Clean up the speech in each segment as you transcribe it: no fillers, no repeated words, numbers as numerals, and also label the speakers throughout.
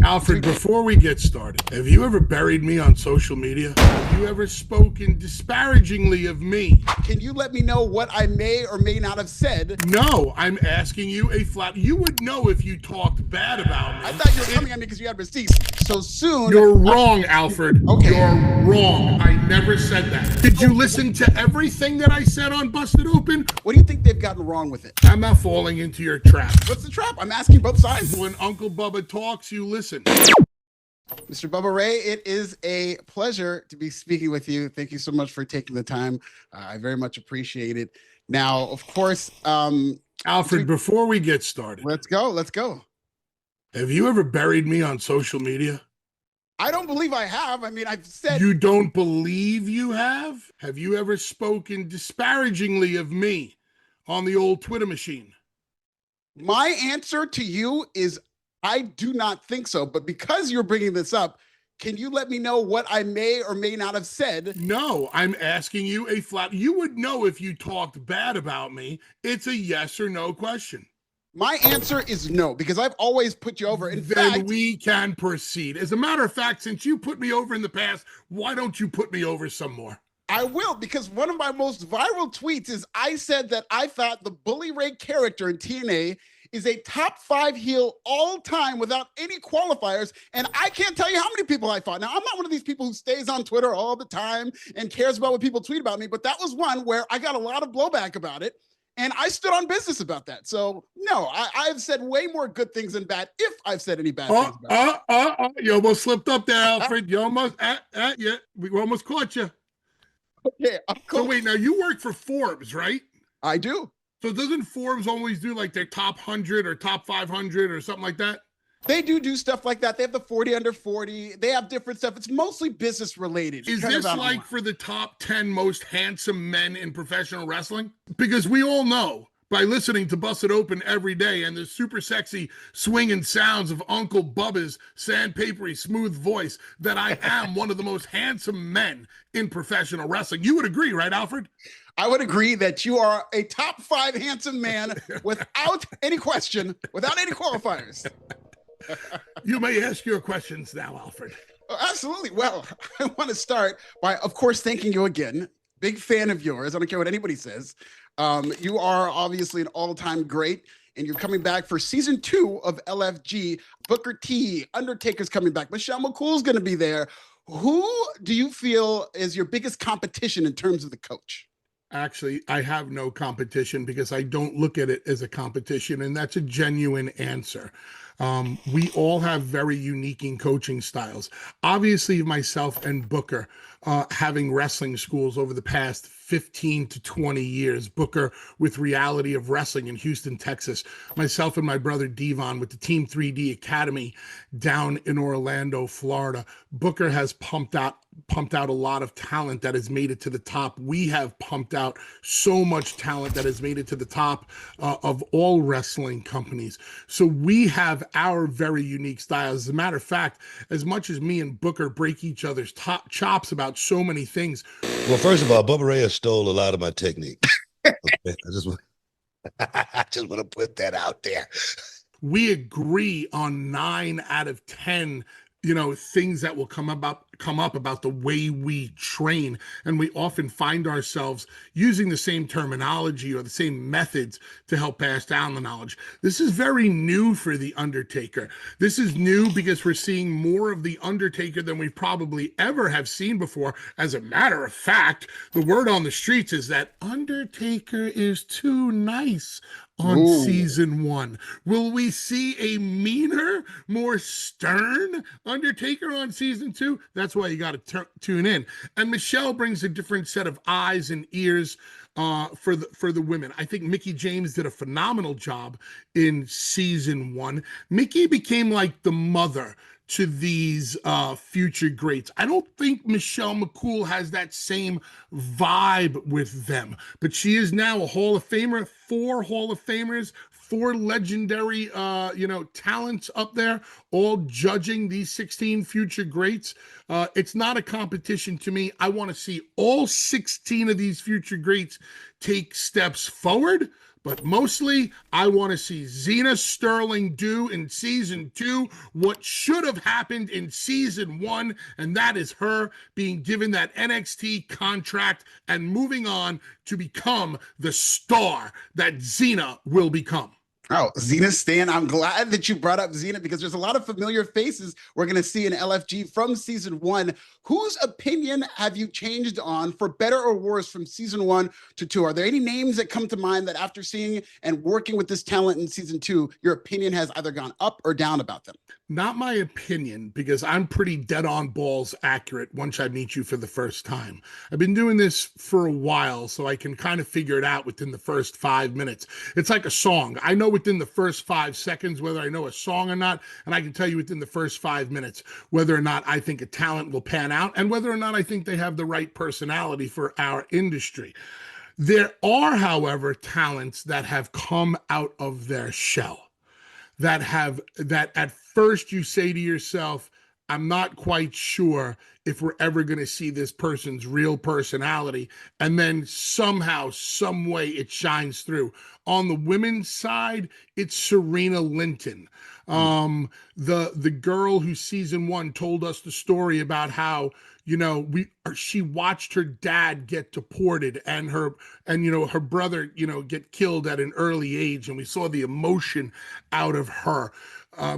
Speaker 1: Alfred, before we get started, have you ever buried me on social media? Have you ever spoken disparagingly of me?
Speaker 2: Can you let me know what I may or may not have said?
Speaker 1: No, I'm asking you a flat. You would know if you talked bad about me.
Speaker 2: I thought you were coming at me because you had receipts so soon.
Speaker 1: You're wrong, Alfred.
Speaker 2: Okay.
Speaker 1: You're wrong. I never said that. Did you listen to everything that I said on Busted Open?
Speaker 2: What do you think they've gotten wrong with it?
Speaker 1: I'm not falling into your trap.
Speaker 2: What's the trap? I'm asking both sides.
Speaker 1: When Uncle Bubba talks, you listen.
Speaker 2: Mr. Bubba Ray, it is a pleasure to be speaking with you. Thank you so much for taking the time. I very much appreciate it. Now, of course,
Speaker 1: Alfred, before we get started,
Speaker 2: let's go.
Speaker 1: Have you ever buried me on social media?
Speaker 2: I don't believe I have. I mean, I've said...
Speaker 1: You don't believe you have? Have you ever spoken disparagingly of me on the old Twitter machine?
Speaker 2: My answer to you is I do not think so. But because you're bringing this up, can you let me know what I may or may not have said?
Speaker 1: No, I'm asking you a flat... You would know if you talked bad about me. It's a yes or no question.
Speaker 2: My answer is no, because I've always put you over. In
Speaker 1: fact, we can proceed. As a matter of fact, since you put me over in the past, why don't you put me over some more?
Speaker 2: I will, because one of my most viral tweets is I said that I thought the Bully Ray character in TNA is a top 5 heel all time without any qualifiers. And I can't tell you how many people I fought. Now, I'm not one of these people who stays on Twitter all the time and cares about what people tweet about me, but that was one where I got a lot of blowback about it. And I stood on business about that. So, no, I've said way more good things than bad, if I've said any bad things about it.
Speaker 1: You almost slipped up there, Alfred. You almost, we almost caught you.
Speaker 2: Okay,
Speaker 1: so wait, now you work for Forbes, right?
Speaker 2: I do.
Speaker 1: So doesn't Forbes always do like their top 100 or top 500 or something like that?
Speaker 2: They do stuff like that. They have the 40 under 40. They have different stuff. It's mostly business related.
Speaker 1: Is this like for the top 10 most handsome men in professional wrestling? Because we all know by listening to Busted Open every day and the super sexy swinging sounds of Uncle Bubba's sandpapery smooth voice that I am one of the most handsome men in professional wrestling. You would agree, right, Alfred?
Speaker 2: I would agree that you are a top 5 handsome man without any question, without any qualifiers.
Speaker 1: You may ask your questions now, Alfred.
Speaker 2: Oh, absolutely. Well, I want to start by, of course, thanking you again. Big fan of yours. I don't care what anybody says. You are obviously an all-time great, and you're coming back for season 2 of LFG. Booker T, Undertaker's coming back. Michelle McCool's going to be there. Who do you feel is your biggest competition in terms of the coach?
Speaker 1: Actually, I have no competition because I don't look at it as a competition, and that's a genuine answer. We all have very unique coaching styles. Obviously, myself and Booker having wrestling schools over the past 15 to 20 years. Booker with Reality of Wrestling in Houston, Texas. Myself and my brother Devon with the Team 3D Academy down in Orlando, Florida. Booker has pumped out a lot of talent that has made it to the top. We have pumped out so much talent that has made it to the top of all wrestling companies. So we have our very unique styles. As a matter of fact, as much as me and Booker break each other's chops about so many things.
Speaker 3: Well, first of all, Bubba Ray has stole a lot of my technique. Okay? I just want to put that out there.
Speaker 1: We agree on 9 out of 10 things that will come up about the way we train, and we often find ourselves using the same terminology or the same methods to help pass down the knowledge. This is very new for the Undertaker. This is new because we're seeing more of the Undertaker than we probably ever have seen before. As a matter of fact, the word on the streets is that Undertaker is too nice on season 1. Will we see a meaner, more stern Undertaker on season 2? That's why you got to tune in. And Michelle brings a different set of eyes and ears for the women. I think Mickie James did a phenomenal job in season 1. Mickie became like the mother to these future greats. I don't think Michelle McCool has that same vibe with them, but she is now a Hall of Famer, 4 Hall of Famers, 4 legendary, talents up there, all judging these 16 future greats. It's not a competition to me. I want to see all 16 of these future greats take steps forward, But mostly, I want to see Xena Sterling do in season 2 what should have happened in season 1, and that is her being given that NXT contract and moving on to become the star that Xena will become.
Speaker 2: Oh, Xena Stan, I'm glad that you brought up Xena because there's a lot of familiar faces we're going to see in LFG from season 1. Whose opinion have you changed on for better or worse from season 1 to 2? Are there any names that come to mind that after seeing and working with this talent in season 2, your opinion has either gone up or down about them?
Speaker 1: Not my opinion, because I'm pretty dead on balls accurate once I meet you for the first time. I've been doing this for a while, so I can kind of figure it out within the first 5 minutes. It's like a song. I know within the first 5 seconds whether I know a song or not, and I can tell you within the first 5 minutes whether or not I think a talent will pan out and whether or not I think they have the right personality for our industry. There are, however, talents that have come out of their shell, that at first you say to yourself, I'm not quite sure if we're ever going to see this person's real personality. And then somehow, some way it shines through. On the women's side, it's Serena Linton. The girl who season 1 told us the story about how, she watched her dad get deported and her brother, get killed at an early age. And we saw the emotion out of her.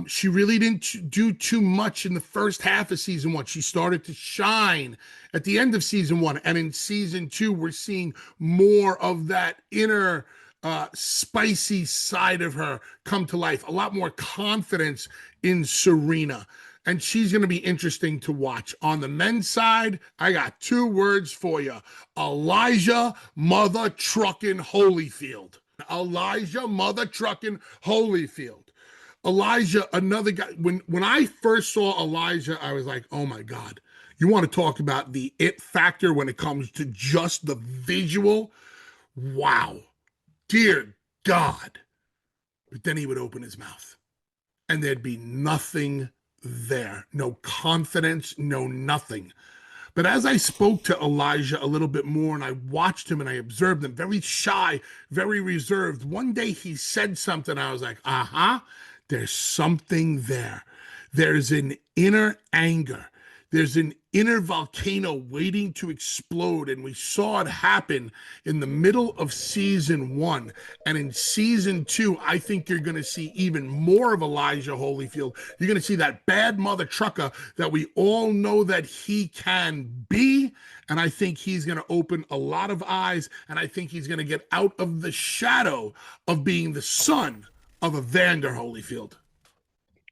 Speaker 1: She really didn't do too much in the first half of season 1. She started to shine at the end of season 1. And in season 2, we're seeing more of that inner spicy side of her come to life. A lot more confidence in Serena. And she's going to be interesting to watch. On the men's side, I got 2 words for you. Elijah Mother Truckin' Holyfield. Elijah Mother Truckin' Holyfield. Elijah, another guy. When I first saw Elijah, I was like, oh my God. You want to talk about the it factor when it comes to just the visual? Wow. Dear God. But then he would open his mouth and there'd be nothing there. No confidence, no nothing. But as I spoke to Elijah a little bit more and I watched him and I observed him, very shy, very reserved, one day he said something. I was like, there's something there. There's an inner anger. There's an inner volcano waiting to explode. And we saw it happen in the middle of season 1. And in season 2, I think you're going to see even more of Elijah Holyfield. You're going to see that bad mother trucker that we all know that he can be. And I think he's going to open a lot of eyes. And I think he's going to get out of the shadow of being the son of Evander Holyfield.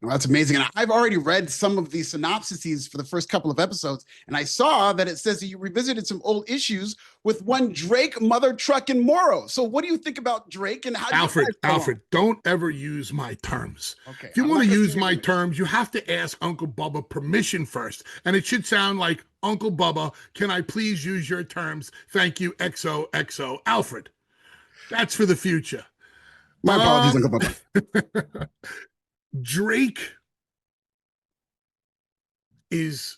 Speaker 2: Well, that's amazing. And I've already read some of the synopsises for the first couple of episodes, and I saw that it says that you revisited some old issues with one Drake Mother Truckin' Morrow. So what do you think about Drake and how do
Speaker 1: Alfred, don't ever use my terms.
Speaker 2: Okay.
Speaker 1: If you want to use my terms, you have to ask Uncle Bubba permission first. And it should sound like, Uncle Bubba, can I please use your terms? Thank you, XOXO. Alfred, that's for the future.
Speaker 2: My apologies, Uncle Bubba.
Speaker 1: Drake is,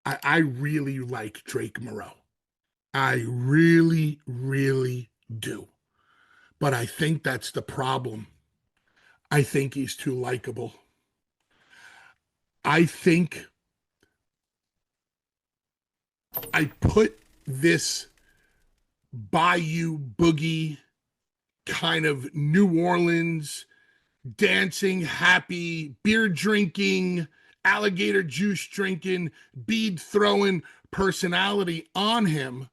Speaker 1: I really like Drake Moreau. I really, really do. But I think that's the problem. I think he's too likable. I think I put this Bayou Boogie kind of New Orleans dancing, happy, beer drinking, alligator juice drinking, bead throwing personality on him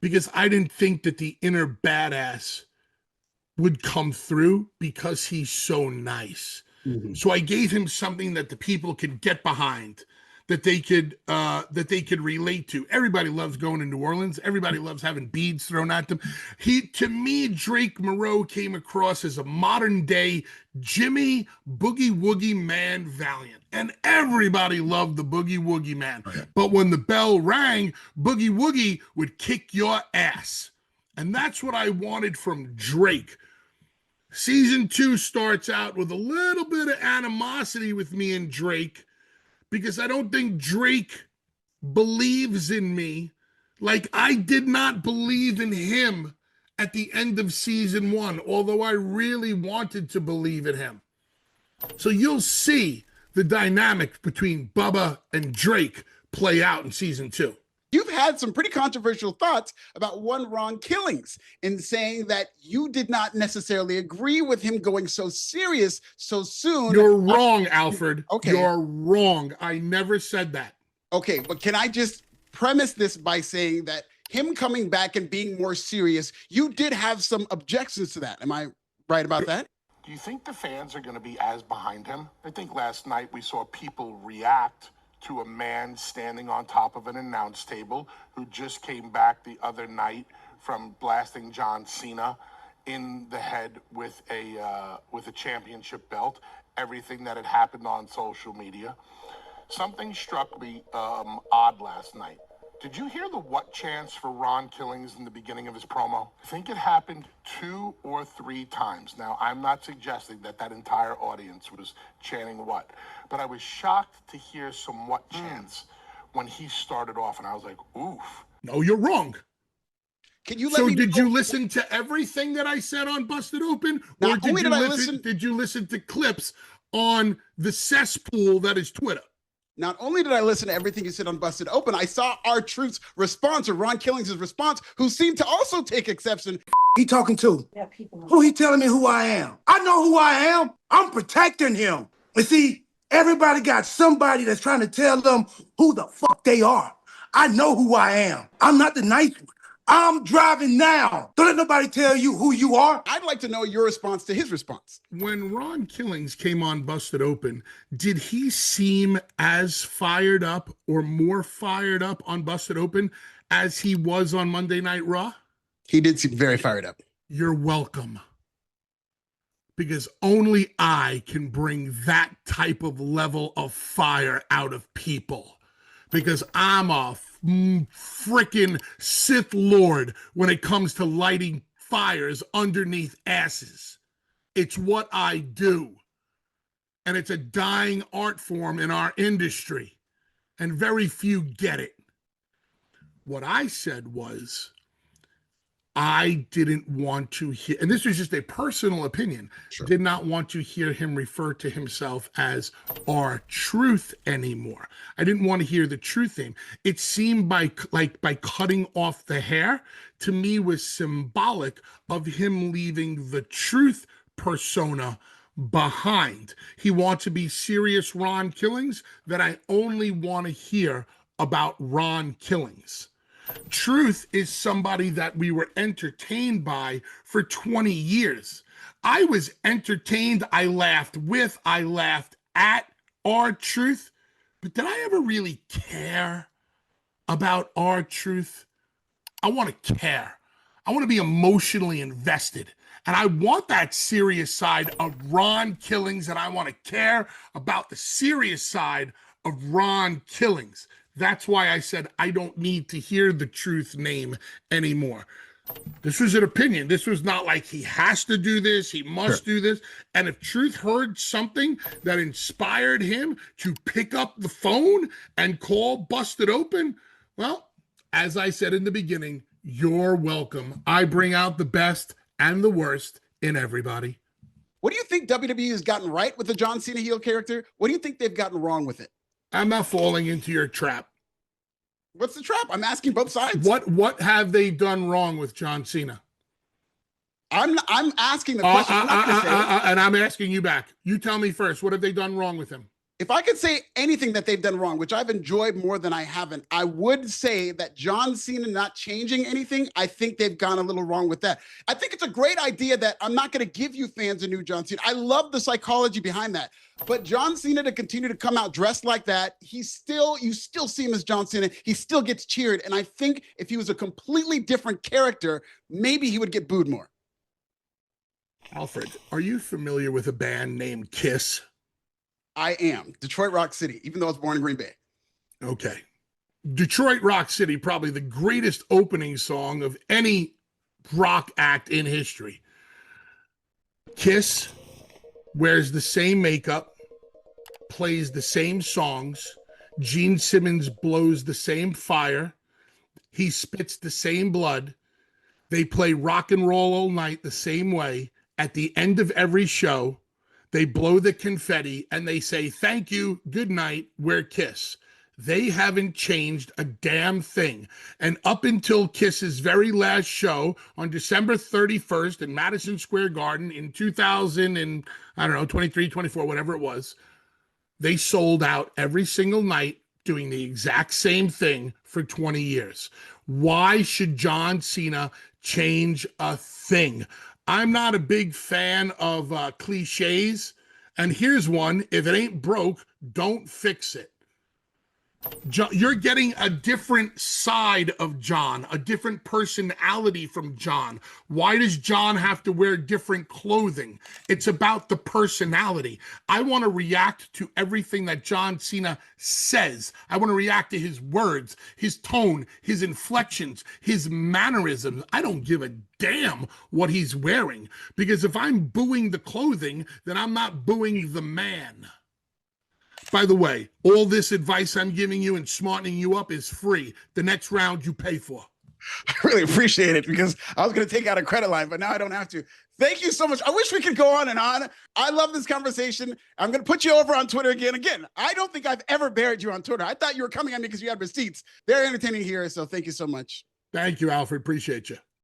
Speaker 1: because I didn't think that the inner badass would come through because he's so nice. Mm-hmm. So I gave him something that the people could get behind, that they could relate to. Everybody loves going to New Orleans. Everybody loves having beads thrown at them. To me, Drake Moreau came across as a modern day Jimmy Boogie Woogie Man Valiant. And everybody loved the Boogie Woogie Man. Oh, yeah. But when the bell rang, Boogie Woogie would kick your ass. And that's what I wanted from Drake. Season 2 starts out with a little bit of animosity with me and Drake, because I don't think Drake believes in me like I did not believe in him at the end of season 1, although I really wanted to believe in him. So you'll see the dynamic between Bubba and Drake play out in season 2.
Speaker 2: You've had some pretty controversial thoughts about one Ron Killings in saying that you did not necessarily agree with him going so serious so soon.
Speaker 1: You're wrong, Alfred.
Speaker 2: Okay.
Speaker 1: You're wrong. I never said that.
Speaker 2: Okay, but can I just premise this by saying that him coming back and being more serious, you did have some objections to that. Am I right about that?
Speaker 4: Do you think the fans are going to be as behind him? I think last night we saw people react to a man standing on top of an announce table who just came back the other night from blasting John Cena in the head with a championship belt. Everything that had happened on social media. Something struck me odd last night. Did you hear the what chants for Ron Killings in the beginning of his promo? I think it happened 2 or 3 times. Now, I'm not suggesting that that entire audience was chanting what, but I was shocked to hear some what chants when he started off, and I was like, oof.
Speaker 1: No, you're wrong.
Speaker 2: Can you let me
Speaker 1: did
Speaker 2: know?
Speaker 1: you listen to everything that I said on Busted Open?
Speaker 2: Not
Speaker 1: Or
Speaker 2: only
Speaker 1: did you listen to clips on the cesspool that is Twitter?
Speaker 2: Not only did I listen to everything you said on Busted Open, I saw R-Truth's response, or Ron Killings' response, who seemed to also take exception.
Speaker 5: He talking to?
Speaker 6: Yeah, people.
Speaker 5: Who he telling me who I am? I know who I am. I'm protecting him. And see, everybody got somebody that's trying to tell them who the fuck they are. I know who I am. I'm not the nice one. I'm driving now. Don't let nobody tell you who you are.
Speaker 2: I'd like to know your response to his response.
Speaker 1: When Ron Killings came on Busted Open, did he seem as fired up or more fired up on Busted Open as he was on Monday Night Raw?
Speaker 2: He did seem very fired up.
Speaker 1: You're welcome. Because only I can bring that type of level of fire out of people. Because I'm a freaking Sith Lord when it comes to lighting fires underneath asses. It's what I do. And it's a dying art form in our industry. And very few get it. What I said was, I didn't want to hear, and this was just a personal opinion, did not want to hear him refer to himself as R-Truth anymore. I didn't want to hear the truth name. It seemed by cutting off the hair, to me was symbolic of him leaving the truth persona behind. He wants to be serious Ron Killings, that I only want to hear about Ron Killings. Truth is somebody that we were entertained by for 20 years. I was entertained. I laughed with, I laughed at R-Truth. But did I ever really care about R-Truth? I want to care. I want to be emotionally invested. And I want that serious side of Ron Killings, and I want to care about the serious side of Ron Killings. That's why I said I don't need to hear the truth name anymore. This was an opinion. This was not like he has to do this, he must do this. And if Truth heard something that inspired him to pick up the phone and call Busted Open, well, as I said in the beginning, you're welcome. I bring out the best and the worst in everybody.
Speaker 2: What do you think WWE has gotten right with the John Cena heel character? What do you think they've gotten wrong with it?
Speaker 1: I'm not falling into your trap.
Speaker 2: What's the trap? I'm asking both sides.
Speaker 1: What have they done wrong with John Cena?
Speaker 2: I'm asking the question.
Speaker 1: And I'm asking you back. You tell me first. What have they done wrong with him?
Speaker 2: If I could say anything that they've done wrong, which I've enjoyed more than I haven't, I would say that John Cena not changing anything, I think they've gone a little wrong with that. I think it's a great idea that I'm not going to give you fans a new John Cena. I love the psychology behind that. But John Cena to continue to come out dressed like that, you still see him as John Cena. He still gets cheered. And I think if he was a completely different character, maybe he would get booed more.
Speaker 1: Alfred, are you familiar with a band named Kiss?
Speaker 2: I am. Detroit Rock City, even though I was born in Green Bay.
Speaker 1: Okay. Detroit Rock City, probably the greatest opening song of any rock act in history. Kiss wears the same makeup, plays the same songs. Gene Simmons blows the same fire. He spits the same blood. They play rock and roll all night the same way. At the end of every show, they blow the confetti and they say, thank you, good night, we're Kiss. They haven't changed a damn thing. And up until Kiss's very last show on December 31st in Madison Square Garden in 2000 and, I don't know, 23, 24, whatever it was, they sold out every single night doing the exact same thing for 20 years. Why should John Cena change a thing? I'm not a big fan of cliches. And here's one: if it ain't broke, don't fix it. You're getting a different side of John, a different personality from John. Why does John have to wear different clothing? It's about the personality. I want to react to everything that John Cena says. I want to react to his words, his tone, his inflections, his mannerisms. I don't give a damn what he's wearing, because if I'm booing the clothing, then I'm not booing the man. By the way, all this advice I'm giving you and smartening you up is free. The next round you pay for.
Speaker 2: I really appreciate it, because I was going to take out a credit line, but now I don't have to. Thank you so much. I wish we could go on and on. I love this conversation. I'm going to put you over on Twitter again. Again, I don't think I've ever buried you on Twitter. I thought you were coming on me because you had receipts. Very entertaining here, so thank you so much.
Speaker 1: Thank you, Alfred. Appreciate you.